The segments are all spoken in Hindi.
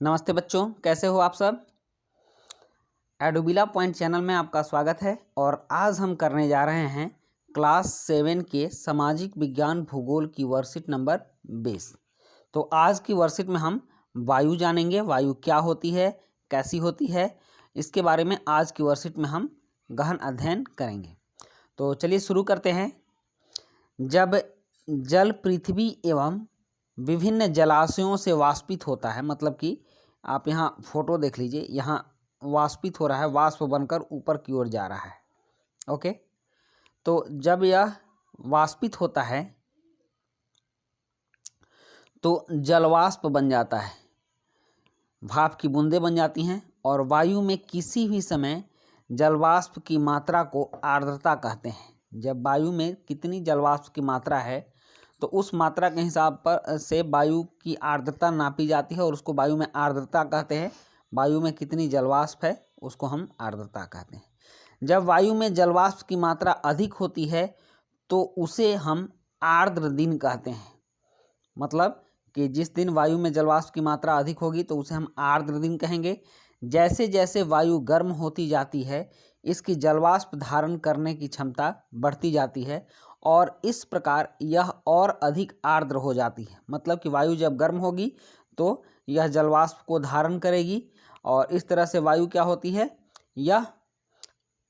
नमस्ते बच्चों, कैसे हो आप सब। एडुबिला पॉइंट चैनल में आपका स्वागत है। और आज हम करने जा रहे हैं क्लास 7 के सामाजिक विज्ञान भूगोल की वर्कशीट नंबर 20। तो आज की वर्कशीट में हम वायु जानेंगे। वायु क्या होती है, कैसी होती है, इसके बारे में आज की वर्कशीट में हम गहन अध्ययन करेंगे। तो चलिए शुरू करते हैं। जब जल पृथ्वी एवं विभिन्न जलाशयों से वाष्पित होता है, मतलब कि आप यहाँ फोटो देख लीजिए, यहाँ वाष्पित हो रहा है, वाष्प बनकर ऊपर की ओर जा रहा है। ओके, तो जब यह वाष्पित होता है तो जलवाष्प बन जाता है, भाप की बूंदें बन जाती हैं। और वायु में किसी भी समय जलवाष्प की मात्रा को आर्द्रता कहते हैं। जब वायु में कितनी जलवाष्प की मात्रा है तो उस मात्रा के हिसाब पर से वायु की आर्द्रता नापी जाती है और उसको वायु में आर्द्रता कहते हैं। वायु में कितनी जलवाष्प है उसको हम आर्द्रता कहते हैं। जब वायु में जलवाष्प की मात्रा अधिक होती है तो उसे हम आर्द्र दिन कहते हैं। मतलब कि जिस दिन वायु में जलवाष्प की मात्रा अधिक होगी तो उसे हम आर्द्र दिन कहेंगे। जैसे जैसे वायु गर्म होती जाती है इसकी जलवाष्प धारण करने की क्षमता बढ़ती जाती है और इस प्रकार यह और अधिक आर्द्र हो जाती है। मतलब कि वायु जब गर्म होगी तो यह जलवाष्प को धारण करेगी और इस तरह से वायु क्या होती है, यह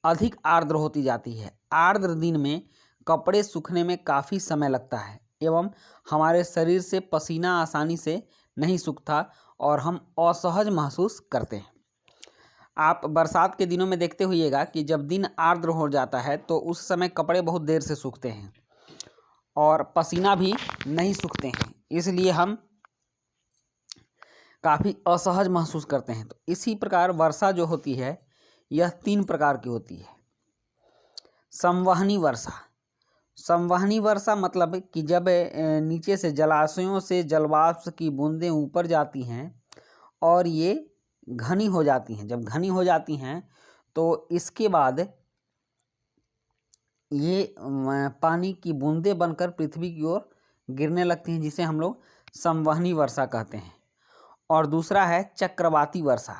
अधिक आर्द्र होती जाती है। आर्द्र दिन में कपड़े सूखने में काफ़ी समय लगता है एवं हमारे शरीर से पसीना आसानी से नहीं सूखता और हम असहज महसूस करते हैं। आप बरसात के दिनों में देखते होइएगा कि जब दिन आर्द्र हो जाता है तो उस समय कपड़े बहुत देर से सूखते हैं और पसीना भी नहीं सूखते हैं, इसलिए हम काफ़ी असहज महसूस करते हैं। तो इसी प्रकार वर्षा जो होती है यह 3 प्रकार की होती है। संवहनी वर्षा। संवहनी वर्षा मतलब कि जब नीचे से जलाशयों से जलवाष्प की बूंदें ऊपर जाती हैं और ये घनी हो जाती हैं। जब घनी हो जाती हैं तो इसके बाद ये पानी की बूंदें बनकर पृथ्वी की ओर गिरने लगती हैं, जिसे हम लोग संवहनी वर्षा कहते हैं। और दूसरा है चक्रवाती वर्षा।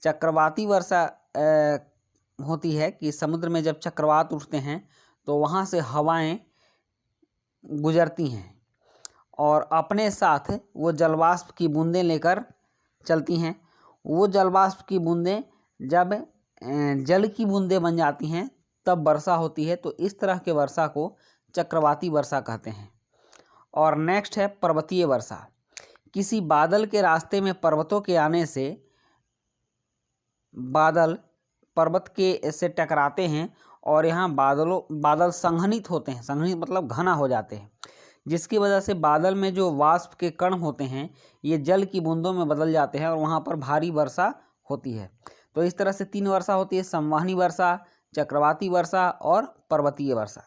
चक्रवाती वर्षा होती है कि समुद्र में जब चक्रवात उठते हैं तो वहाँ से हवाएं गुजरती हैं और अपने साथ वो जलवाष्प की बूंदें लेकर चलती हैं। वो जलवाष्प की बूंदें जब जल की बूंदें बन जाती हैं तब वर्षा होती है। तो इस तरह के वर्षा को चक्रवाती वर्षा कहते हैं। और नेक्स्ट है पर्वतीय वर्षा। किसी बादल के रास्ते में पर्वतों के आने से बादल पर्वत के से टकराते हैं और यहाँ बादल संघनित होते हैं। संघनित मतलब घना हो जाते हैं, जिसकी वजह से बादल में जो वाष्प के कण होते हैं ये जल की बूंदों में बदल जाते हैं और वहाँ पर भारी वर्षा होती है। तो इस तरह से 3 वर्षा होती है, संवहनी वर्षा, चक्रवाती वर्षा और पर्वतीय वर्षा।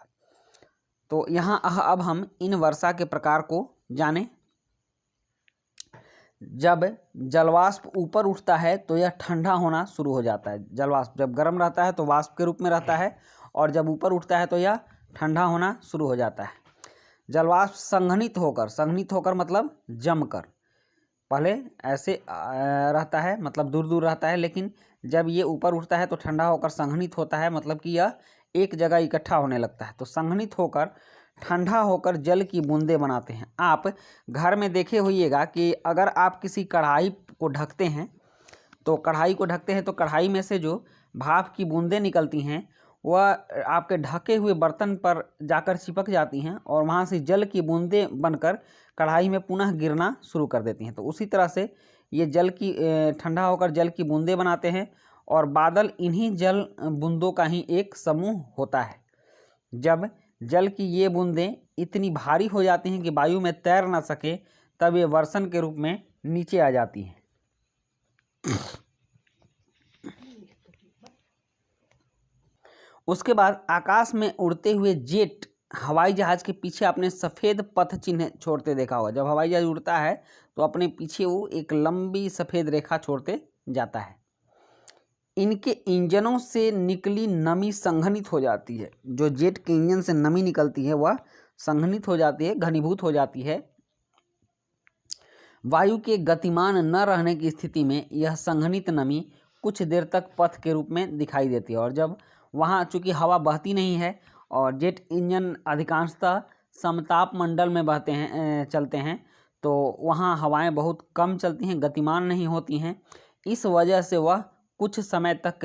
तो यहाँ अब हम इन वर्षा के प्रकार को जानें। जब जलवाष्प ऊपर उठता है तो यह ठंडा होना शुरू हो जाता है। जलवाष्प जब गर्म रहता है तो वाष्प के रूप में रहता है और जब ऊपर उठता है तो यह ठंडा होना शुरू हो जाता है। जलवाष्प संघनित होकर मतलब जमकर, पहले ऐसे रहता है मतलब दूर दूर रहता है, लेकिन जब ये ऊपर उठता है तो ठंडा होकर संघनित होता है, मतलब कि यह एक जगह इकट्ठा होने लगता है। तो संघनित होकर ठंडा होकर जल की बूंदें बनाते हैं। आप घर में देखे होइएगा कि अगर आप किसी कढ़ाई को ढकते हैं तो कढ़ाई में से जो भाप की बूंदें निकलती हैं वह आपके ढके हुए बर्तन पर जाकर चिपक जाती हैं और वहाँ से जल की बूंदें बनकर कढ़ाई में पुनः गिरना शुरू कर देती हैं। तो उसी तरह से ये ठंडा होकर जल की बूंदें बनाते हैं और बादल इन्हीं जल बूंदों का ही एक समूह होता है। जब जल की ये बूंदें इतनी भारी हो जाती हैं कि वायु में तैर ना सके तब ये वर्षण के रूप में नीचे आ जाती हैं। उसके बाद आकाश में उड़ते हुए जेट हवाई जहाज के पीछे अपने सफ़ेद पथ चिन्ह छोड़ते देखा होगा। जब हवाई जहाज उड़ता है तो अपने पीछे वो एक लंबी सफ़ेद रेखा छोड़ते जाता है। इनके इंजनों से निकली नमी संघनित हो जाती है। जो जेट के इंजन से नमी निकलती है वह संघनित हो जाती है, घनीभूत हो जाती है। वायु के गतिमान न रहने की स्थिति में यह संघनित नमी कुछ देर तक पथ के रूप में दिखाई देती है। और जब वहाँ चूँकि हवा बहती नहीं है और जेट इंजन अधिकांशतः समताप मंडल में चलते हैं, तो वहाँ हवाएं बहुत कम चलती हैं, गतिमान नहीं होती हैं। इस वजह से वह कुछ समय तक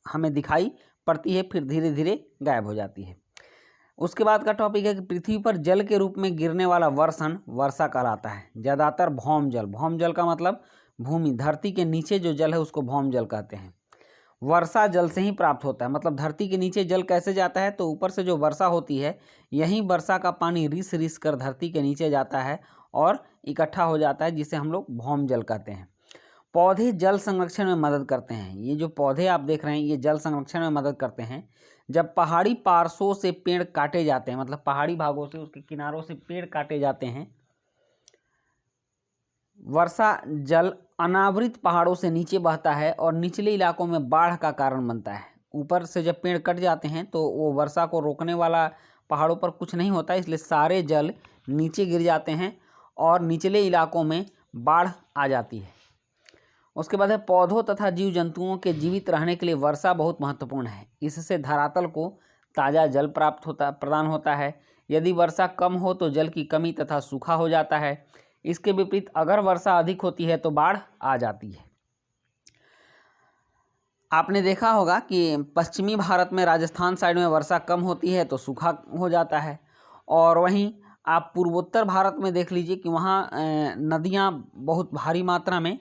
हमें दिखाई पड़ती है, फिर धीरे धीरे गायब हो जाती है। उसके बाद का टॉपिक है कि पृथ्वी पर जल के रूप में गिरने वाला वर्षण वर्षा कहलाता है। ज़्यादातर भौम जल का मतलब भूमि, धरती के नीचे जो जल है उसको भौम जल कहते हैं। वर्षा जल से ही प्राप्त होता है, मतलब धरती के नीचे जल कैसे जाता है, तो ऊपर से जो वर्षा होती है, यही वर्षा का पानी रिस रिस कर धरती के नीचे जाता है और इकट्ठा हो जाता है, जिसे हम लोग भौम जल कहते हैं। पौधे जल संरक्षण में मदद करते हैं। ये जो पौधे आप देख रहे हैं ये जल संरक्षण में मदद करते हैं। जब पहाड़ी पार्श्वों से पेड़ काटे जाते हैं, मतलब पहाड़ी भागों से, उसके किनारों से पेड़ काटे जाते हैं, वर्षा जल अनावृत पहाड़ों से नीचे बहता है और निचले इलाकों में बाढ़ का कारण बनता है। ऊपर से जब पेड़ कट जाते हैं तो वो वर्षा को रोकने वाला पहाड़ों पर कुछ नहीं होता, इसलिए सारे जल नीचे गिर जाते हैं और निचले इलाकों में बाढ़ आ जाती है। उसके बाद है पौधों तथा जीव जंतुओं के जीवित रहने के लिए वर्षा बहुत महत्वपूर्ण है। इससे धरातल को ताज़ा जल प्रदान होता है। यदि वर्षा कम हो तो जल की कमी तथा सूखा हो जाता है। इसके विपरीत अगर वर्षा अधिक होती है तो बाढ़ आ जाती है। आपने देखा होगा कि पश्चिमी भारत में राजस्थान साइड में वर्षा कम होती है तो सूखा हो जाता है, और वहीं आप पूर्वोत्तर भारत में देख लीजिए कि वहाँ नदियाँ बहुत भारी मात्रा में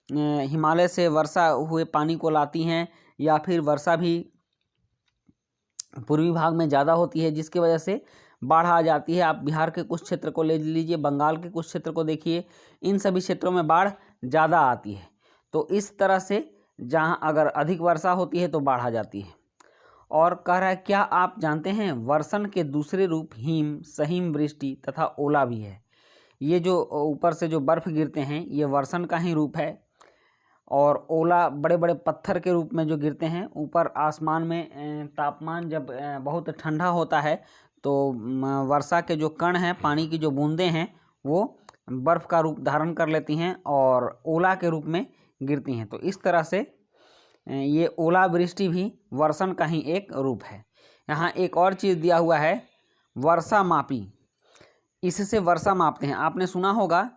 हिमालय से वर्षा हुए पानी को लाती हैं, या फिर वर्षा भी पूर्वी भाग में ज़्यादा होती है, जिसकी वजह से बाढ़ आ जाती है। आप बिहार के कुछ क्षेत्र को ले लीजिए, बंगाल के कुछ क्षेत्र को देखिए, इन सभी क्षेत्रों में बाढ़ ज़्यादा आती है। तो इस तरह से जहाँ अगर अधिक वर्षा होती है तो बाढ़ आ जाती है। और कह रहा है, क्या आप जानते हैं वर्षण के दूसरे रूप हिम, सहिम वृष्टि तथा ओला भी है। ये जो ऊपर से जो बर्फ़ गिरते हैं ये वर्षण का ही रूप है, और ओला बड़े बड़े पत्थर के रूप में जो गिरते हैं। ऊपर आसमान में तापमान जब बहुत ठंडा होता है तो वर्षा के जो कण हैं, पानी की जो बूंदें हैं, वो बर्फ़ का रूप धारण कर लेती हैं और ओला के रूप में गिरती हैं। तो इस तरह से ये ओलावृष्टि भी वर्षण का ही एक रूप है। यहाँ एक और चीज़ दिया हुआ है, वर्षा मापी। इससे वर्षा मापते हैं। आपने सुना होगा,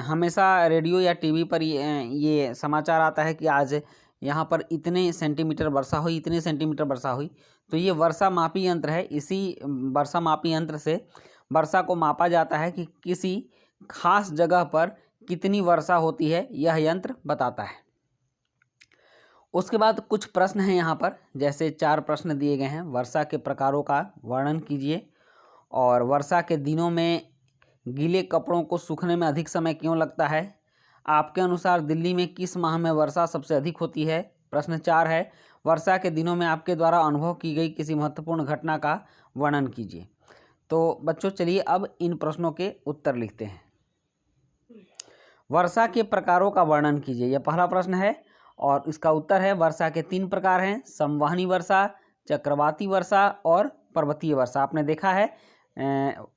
हमेशा रेडियो या टीवी पर ये समाचार आता है कि आज यहाँ पर इतने सेंटीमीटर वर्षा हुई, इतने सेंटीमीटर वर्षा हुई। तो ये वर्षा मापी यंत्र है। इसी वर्षा मापी यंत्र से वर्षा को मापा जाता है कि किसी खास जगह पर कितनी वर्षा होती है, यह यंत्र बताता है। उसके बाद कुछ प्रश्न हैं यहाँ पर, जैसे 4 प्रश्न दिए गए हैं। वर्षा के प्रकारों का वर्णन कीजिए, और वर्षा के दिनों में गीले कपड़ों को सूखने में अधिक समय क्यों लगता है। आपके अनुसार दिल्ली में किस माह में वर्षा सबसे अधिक होती है। प्रश्न 4 है, वर्षा के दिनों में आपके द्वारा अनुभव की गई किसी महत्वपूर्ण घटना का वर्णन कीजिए। तो बच्चों चलिए अब इन प्रश्नों के उत्तर लिखते हैं। वर्षा के प्रकारों का वर्णन कीजिए, यह पहला प्रश्न है, और इसका उत्तर है वर्षा के 3 प्रकार हैं, संवहनी वर्षा, चक्रवाती वर्षा और पर्वतीय वर्षा। आपने देखा है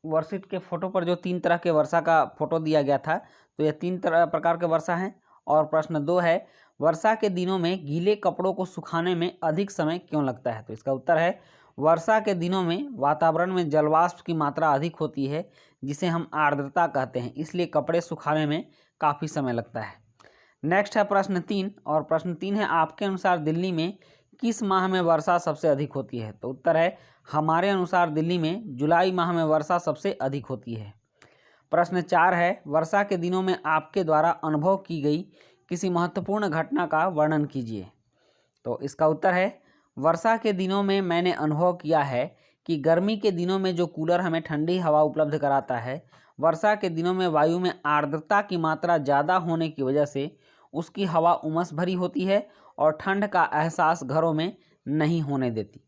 वर्षित के फोटो पर जो 3 तरह के वर्षा का फोटो दिया गया था, तो यह 3 प्रकार के वर्षा हैं। और प्रश्न 2 है, वर्षा के दिनों में गीले कपड़ों को सुखाने में अधिक समय क्यों लगता है। तो इसका उत्तर है वर्षा के दिनों में वातावरण में जलवाष्प की मात्रा अधिक होती है, जिसे हम आर्द्रता कहते हैं, इसलिए कपड़े सुखाने में काफ़ी समय लगता है। नेक्स्ट है प्रश्न 3, और प्रश्न 3 है, आपके अनुसार दिल्ली में किस माह में वर्षा सबसे अधिक होती है। तो उत्तर है हमारे अनुसार दिल्ली में जुलाई माह में वर्षा सबसे अधिक होती है। प्रश्न 4 है, वर्षा के दिनों में आपके द्वारा अनुभव की गई किसी महत्वपूर्ण घटना का वर्णन कीजिए। तो इसका उत्तर है वर्षा के दिनों में मैंने अनुभव किया है कि गर्मी के दिनों में जो कूलर हमें ठंडी हवा उपलब्ध कराता है, वर्षा के दिनों में वायु में आर्द्रता की मात्रा ज़्यादा होने की वजह से उसकी हवा उमस भरी होती है और ठंड का एहसास घरों में नहीं होने देती।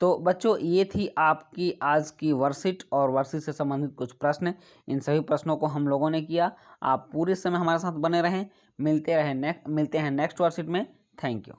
तो बच्चों ये थी आपकी आज की वर्कशीट और वर्कशीट से संबंधित कुछ प्रश्न। इन सभी प्रश्नों को हम लोगों ने किया। आप पूरे समय हमारे साथ बने रहें, मिलते हैं नेक्स्ट वर्कशीट में। Thank you.